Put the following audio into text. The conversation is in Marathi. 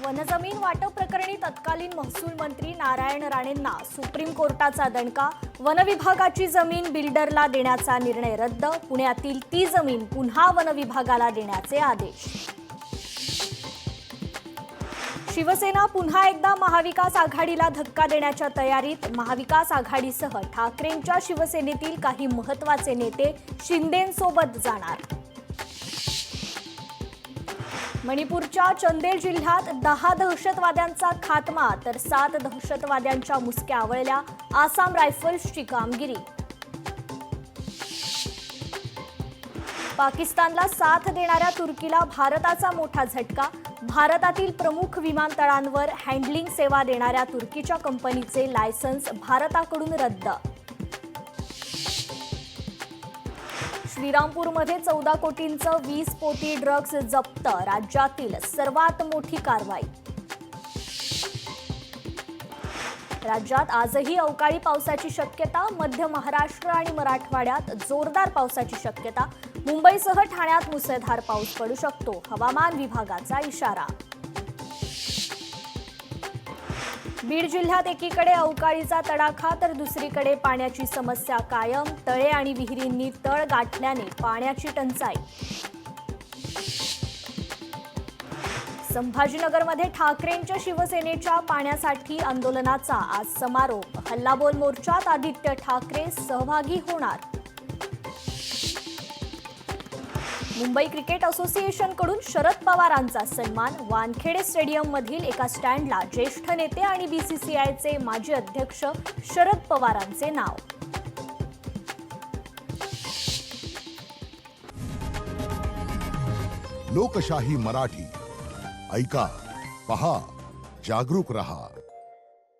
वनजमीन वाटप प्रकरणी तत्कालीन महसूल मंत्री नारायण राणेंना सुप्रीम कोर्टाचा दणका। वनविभागाची जमीन बिल्डरला देण्याचा निर्णय रद्द। पुण्यातील ती जमीन पुन्हा वनविभागाला देण्याचे आदेश। शिवसेना पुन्हा एकदा महाविकास आघाडीला धक्का देण्याच्या तयारीत। महाविकास आघाडीसह ठाकरेंच्या शिवसेनेतील काही महत्त्वाचे नेते शिंदेंसोबत जाणार। मणिपूरच्या चंदेल जिल्ह्यात 10 दहशतवाद्यांचा खात्मा तर 7 दहशतवाद्यांच्या मुसक्या आवळल्या। आसाम रायफल्सची कामगिरी। पाकिस्तानला साथ देणाऱ्या तुर्कीला भारताचा मोठा झटका। भारतातील प्रमुख विमानतळांवर हँडलिंग सेवा देणाऱ्या तुर्कीच्या कंपनीचे लायसन्स भारताकडून रद्द। श्रीरामपूरमध्ये 14 कोटींचं 20 पोती ड्रग्ज जप्त। राज्यातील सर्वात मोठी कारवाई। राज्यात आजही अवकाळी पावसाची शक्यता। मध्य महाराष्ट्र आणि मराठवाड्यात जोरदार पावसाची शक्यता। मुंबईसह ठाण्यात मुसळधार पाऊस पडू शकतो, हवामान विभागाचा इशारा। बीड जिल्ह्यात एकीकडे अवकाळीचा तडाखा तर दुसरीकडे पाण्याची समस्या कायम। तळे आणि विहिरींनी तळ गाठल्याने पाण्याची टंचाई। संभाजीनगरमध्ये ठाकरेंच्या शिवसेनेच्या पाण्यासाठी आंदोलनाचा आज समारोप। हल्लाबोल मोर्चात आदित्य ठाकरे सहभागी होणार। मुंबई क्रिकेट असोसिएशनकडून शरद पवारांचा सन्मान। वानखेडे स्टेडियममधील एका स्टँडला ज्येष्ठ नेते आणि बीसीसीआयचे माजी अध्यक्ष शरद पवारांचे नाव। लोकशाही मराठी ऐका, पहा, जागरूक रहा।